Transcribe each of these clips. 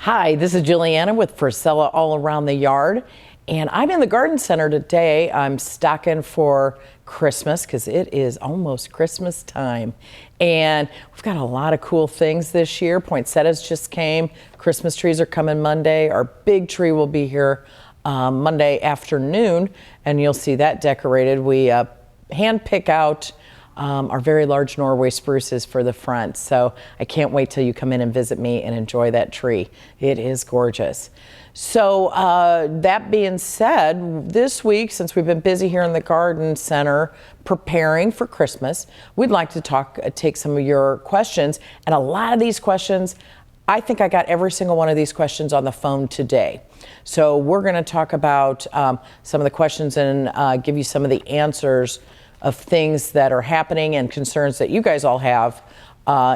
Hi, this is Juliana with Frisella All Around the Yard, and I'm in the garden center today. I'm stocking for Christmas because it is almost Christmas time, and we've got a lot of cool things this year. Poinsettias just came. Christmas trees are coming Monday. Our big tree will be here Monday afternoon, and you'll see that decorated. We hand pick out our very large Norway spruces for the front. So I can't wait till you come in and visit me and enjoy that tree. It is gorgeous. So that being said, this week, since we've been busy here in the garden center preparing for Christmas, we'd like to take some of your questions. And a lot of these questions, I think I got every single one of these questions on the phone today. So we're going to talk about some of the questions and give you some of the answers of things that are happening and concerns that you guys all have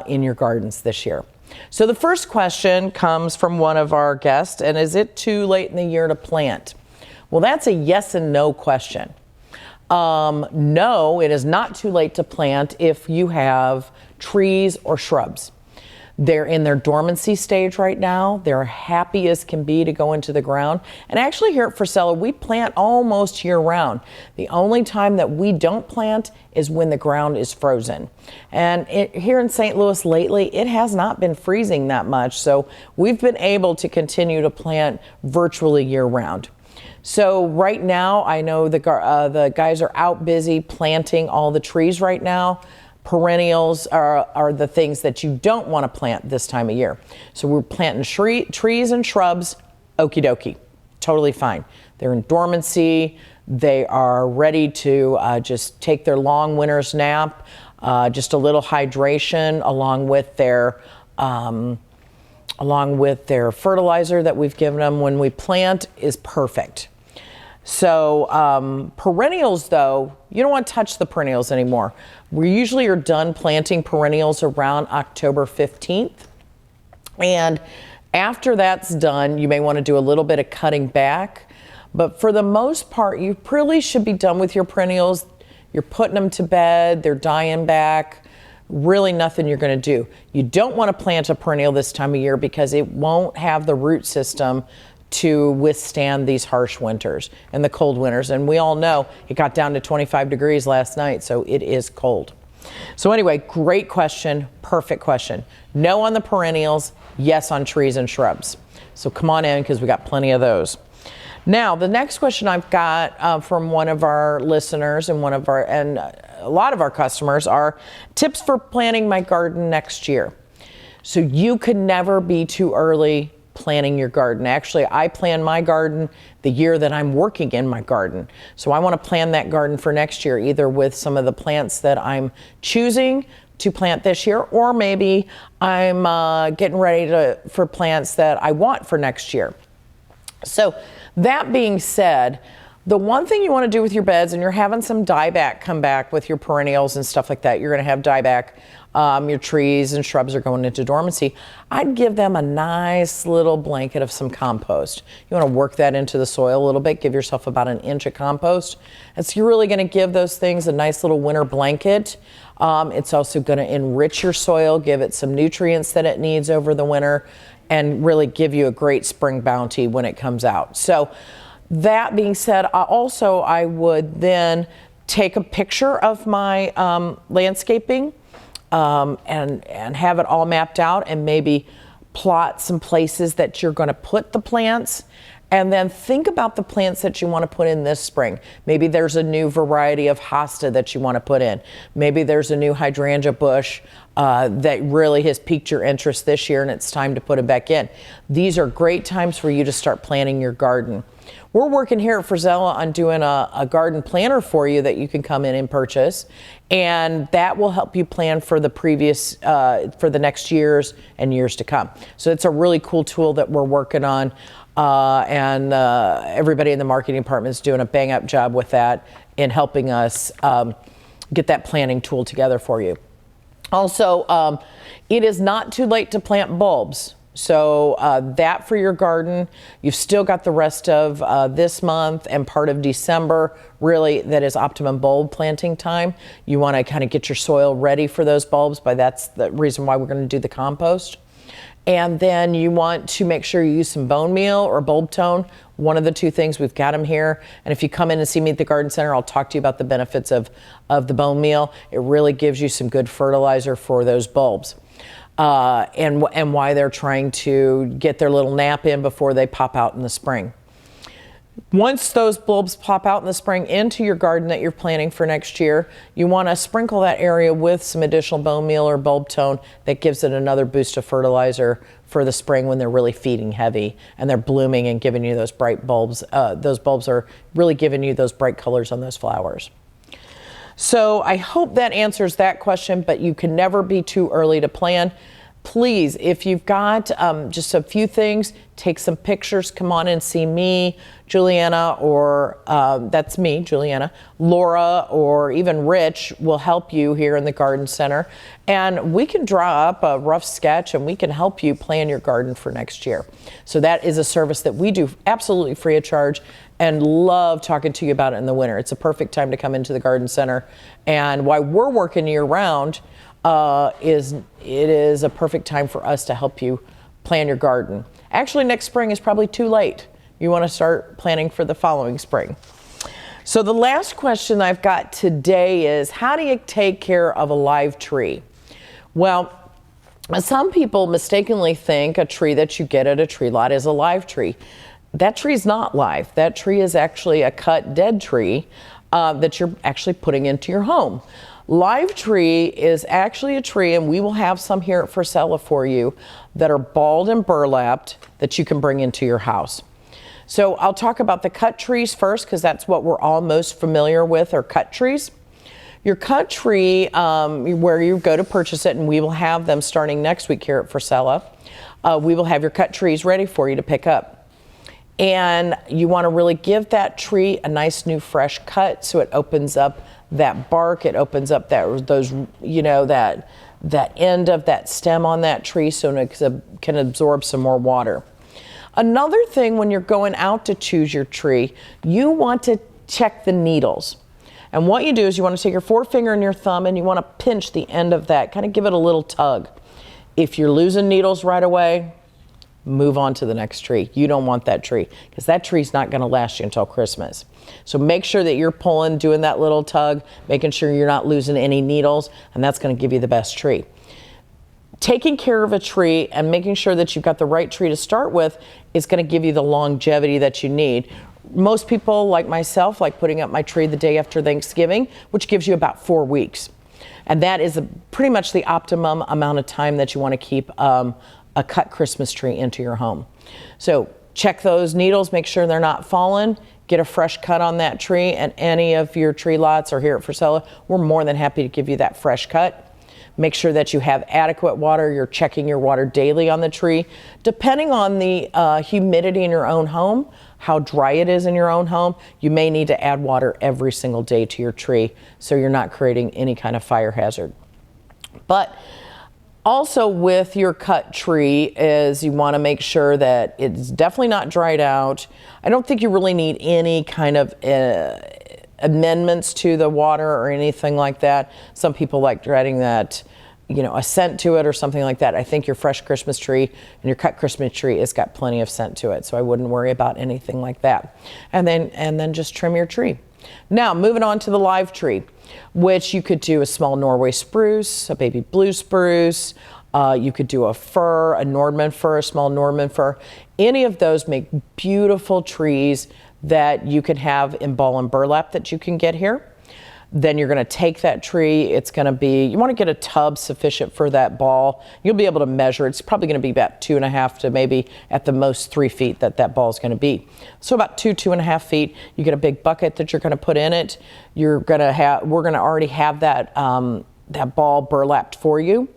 in your gardens this year. So the first question comes from one of our guests, and is it too late in the year to plant? Well, that's a yes and no question. No, it is not too late to plant if you have trees or shrubs. They're in their dormancy stage right now. They're happy as can be to go into the ground. And actually here at Frisella, we plant almost year round. The only time that we don't plant is when the ground is frozen. And here in St. Louis lately, it has not been freezing that much. So we've been able to continue to plant virtually year round. So right now, I know the guys are out busy planting all the trees right now. Perennials are the things that you don't want to plant this time of year. So we're planting trees and shrubs, okie dokie, totally fine. They're in dormancy. They are ready to just take their long winter's nap. Just a little hydration along with their fertilizer that we've given them when we plant is perfect. So perennials, though, you don't want to touch the perennials anymore. We usually are done planting perennials around October 15th. And after that's done, you may want to do a little bit of cutting back. But for the most part, you really should be done with your perennials. You're putting them to bed. They're dying back. Really nothing you're going to do. You don't want to plant a perennial this time of year because it won't have the root system to withstand these harsh winters and the cold winters. And we all know it got down to 25 degrees last night, so it is cold. So anyway, great question, perfect question. No on the perennials, yes on trees and shrubs. So come on in because we got plenty of those. Now, the next question I've got from one of our listeners and a lot of our customers are tips for planting my garden next year. So you could never be too early planting your garden. Actually, I plan my garden the year that I'm working in my garden. So I want to plan that garden for next year, either with some of the plants that I'm choosing to plant this year, or maybe I'm getting ready for plants that I want for next year. So that being said, the one thing you want to do with your beds, and you're having some dieback come back with your perennials and stuff like that, you're going to have dieback. Your trees and shrubs are going into dormancy. I'd give them a nice little blanket of some compost. You want to work that into the soil a little bit. Give yourself about an inch of compost. And so you're really going to give those things a nice little winter blanket. It's also going to enrich your soil, give it some nutrients that it needs over the winter, and really give you a great spring bounty when it comes out. So that being said, I would then take a picture of my landscaping and have it all mapped out, and maybe plot some places that you're going to put the plants, and then think about the plants that you want to put in this spring. Maybe there's a new variety of hosta that you want to put in. Maybe there's a new hydrangea bush that really has piqued your interest this year and it's time to put it back in. These are great times for you to start planting your garden. We're working here at Frisella on doing a garden planner for you that you can come in and purchase, and that will help you plan for for the next years and years to come. So it's a really cool tool that we're working on, and everybody in the marketing department is doing a bang up job with that in helping us get that planning tool together for you. Also, it is not too late to plant bulbs. So that for your garden, you've still got the rest of this month and part of December, really, that is optimum bulb planting time. You want to kind of get your soil ready for those bulbs, but that's the reason why we're going to do the compost. And then you want to make sure you use some bone meal or bulb tone. One of the two things, we've got them here. And if you come in and see me at the garden center, I'll talk to you about the benefits of the bone meal. It really gives you some good fertilizer for those bulbs. And why they're trying to get their little nap in before they pop out in the spring. Once those bulbs pop out in the spring into your garden that you're planting for next year, you want to sprinkle that area with some additional bone meal or bulb tone that gives it another boost of fertilizer for the spring when they're really feeding heavy and they're blooming and giving you those bright bulbs. Those bulbs are really giving you those bright colors on those flowers. So I hope that answers that question, but you can never be too early to plan. Please, if you've got just a few things, take some pictures, come on and see me, Juliana, or that's me, Juliana, Laura, or even Rich will help you here in the garden center. And we can draw up a rough sketch and we can help you plan your garden for next year. So that is a service that we do absolutely free of charge and love talking to you about it in the winter. It's a perfect time to come into the garden center. And while we're working year round, it is a perfect time for us to help you plan your garden. Actually, next spring is probably too late. You want to start planning for the following spring. So the last question I've got today is, how do you take care of a live tree? Well, some people mistakenly think a tree that you get at a tree lot is a live tree. That tree is not live. That tree is actually a cut dead tree that you're actually putting into your home. Live tree is actually a tree, and we will have some here at Frisella for you that are balled and burlapped that you can bring into your house. So I'll talk about the cut trees first because that's what we're all most familiar with, are cut trees. Your cut tree, where you go to purchase it, and we will have them starting next week here at Frisella, we will have your cut trees ready for you to pick up. And you want to really give that tree a nice new fresh cut so it opens up that bark, it opens up that end of that stem on that tree so it can absorb some more water. Another thing, when you're going out to choose your tree, you want to check the needles. And what you do is you want to take your forefinger and your thumb and you want to pinch the end of that, kind of give it a little tug. If you're losing needles right away, move on to the next tree. You don't want that tree because that tree's not going to last you until Christmas. So make sure that you're pulling, doing that little tug, making sure you're not losing any needles, and that's going to give you the best tree. Taking care of a tree and making sure that you've got the right tree to start with is going to give you the longevity that you need. Most people, like myself, like putting up my tree the day after Thanksgiving, which gives you about 4 weeks. And that is pretty much the optimum amount of time that you want to keep a cut Christmas tree into your home. So check those needles, make sure they're not falling, get a fresh cut on that tree, and any of your tree lots or here at Frisella, we're more than happy to give you that fresh cut. Make sure that you have adequate water. You're checking your water daily on the tree. Depending on the humidity in your own home, how dry it is in your own home, you may need to add water every single day to your tree so you're not creating any kind of fire hazard. But also with your cut tree is you want to make sure that it's definitely not dried out. I don't think you really need any kind of amendments to the water or anything like that. Some people like adding that, a scent to it or something like that. I think your fresh Christmas tree and your cut Christmas tree has got plenty of scent to it, so I wouldn't worry about anything like that. And then just trim your tree. Now, moving on to the live tree, which you could do a small Norway spruce, a baby blue spruce, you could do a fir, a Nordman fir, a small Nordman fir. Any of those make beautiful trees that you can have in ball and burlap that you can get here. Then you're going to take that tree. It's going to be, you want to get a tub sufficient for that ball. You'll be able to measure. It's probably going to be about 2.5 to maybe at the most 3 feet that ball is going to be. So about 2.5 feet. You get a big bucket that you're going to put in it. We're going to already have that ball burlapped for you.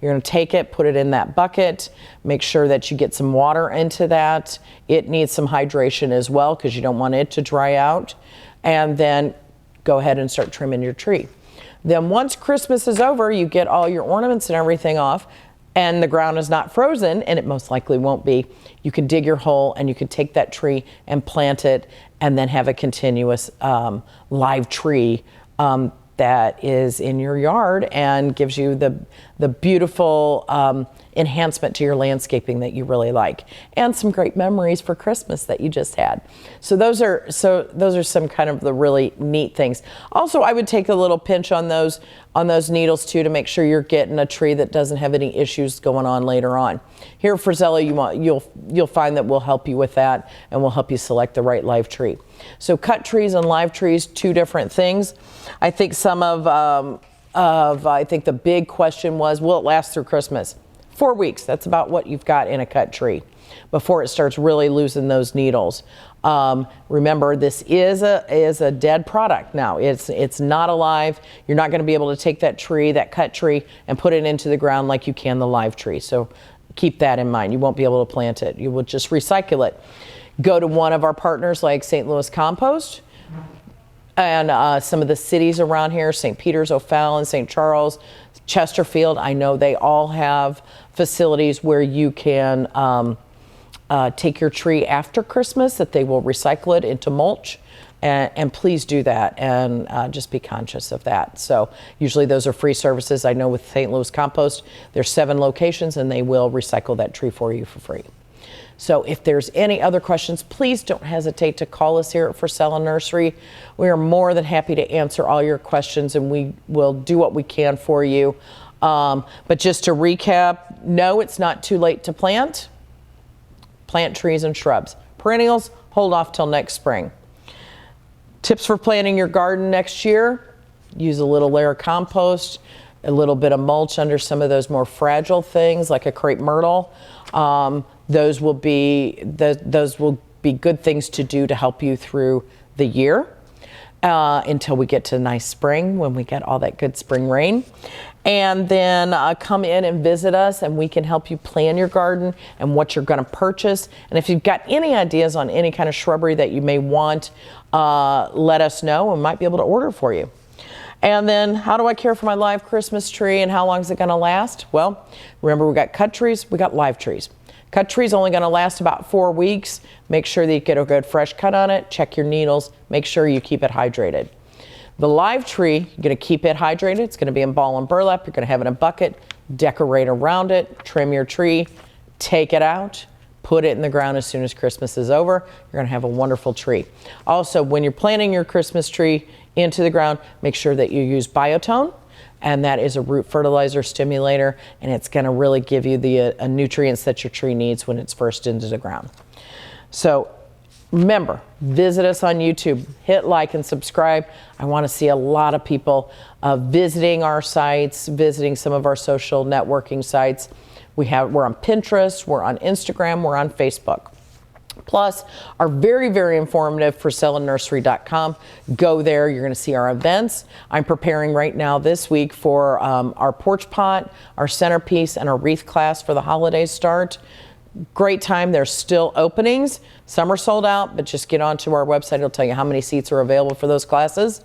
You're going to take it, put it in that bucket, make sure that you get some water into that. It needs some hydration as well because you don't want it to dry out. And then go ahead and start trimming your tree. Then once Christmas is over, you get all your ornaments and everything off, and the ground is not frozen, and it most likely won't be. You can dig your hole and you can take that tree and plant it and then have a continuous live tree that is in your yard and gives you the beautiful enhancement to your landscaping that you really like, and some great memories for Christmas that you just had. So those are some kind of the really neat things. Also, I would take a little pinch on those needles too, to make sure you're getting a tree that doesn't have any issues going on later on. Here at Frisella, you'll find that we'll help you with that, and we'll help you select the right live tree. So cut trees and live trees, two different things. I think I think the big question was, will it last through Christmas? 4 weeks, that's about what you've got in a cut tree before it starts really losing those needles. Remember, this is a dead product now. It's not alive. You're not going to be able to take that tree, that cut tree, and put it into the ground like you can the live tree. So keep that in mind. You won't be able to plant it. You will just recycle it. Go to one of our partners like St. Louis Compost, and some of the cities around here, St. Peter's, O'Fallon, St. Charles, Chesterfield. I know they all have facilities where you can take your tree after Christmas, that they will recycle it into mulch. And please do that, and just be conscious of that. So usually those are free services. I know with St. Louis Compost, there's 7 locations, and they will recycle that tree for you for free. So if there's any other questions, please don't hesitate to call us here at Frisella Nursery. We are more than happy to answer all your questions, and we will do what we can for you. But just to recap, no, it's not too late to plant. Plant trees and shrubs. Perennials, hold off till next spring. Tips for planting your garden next year: use a little layer of compost, a little bit of mulch under some of those more fragile things like a crepe myrtle. Those will be good things to do to help you through the year until we get to nice spring, when we get all that good spring rain. And then come in and visit us, and we can help you plan your garden and what you're going to purchase. And if you've got any ideas on any kind of shrubbery that you may want, let us know, and we might be able to order for you. And then, how do I care for my live Christmas tree, and how long is it going to last? Well, remember, we got cut trees, we got live trees. Cut tree's only going to last about 4 weeks. Make sure that you get a good fresh cut on it. Check your needles. Make sure you keep it hydrated. The live tree, you're going to keep it hydrated. It's going to be in ball and burlap. You're going to have it in a bucket. Decorate around it. Trim your tree. Take it out. Put it in the ground as soon as Christmas is over. You're going to have a wonderful tree. Also, when you're planting your Christmas tree into the ground, make sure that you use Biotone. And that is a root fertilizer stimulator, and it's going to really give you the nutrients that your tree needs when it's first into the ground. So remember, visit us on YouTube, hit like and subscribe. I want to see a lot of people visiting our sites, visiting some of our social networking sites. We're on Pinterest, we're on Instagram, we're on Facebook. Plus, our very, very informative FrisellaNursery.com. Go there, you're going to see our events. I'm preparing right now this week for our porch pot, our centerpiece, and our wreath class for the holidays start. Great time, there's still openings. Some are sold out, but just get onto our website, it'll tell you how many seats are available for those classes.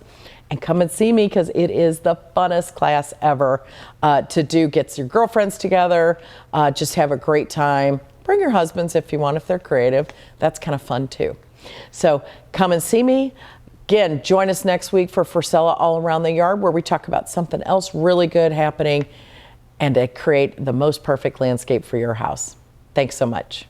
And come and see me, because it is the funnest class ever to do. Gets your girlfriends together, just have a great time. Bring your husbands if you want, if they're creative. That's kind of fun too. So come and see me. Again, join us next week for Frisella All Around the Yard, where we talk about something else really good happening and to create the most perfect landscape for your house. Thanks so much.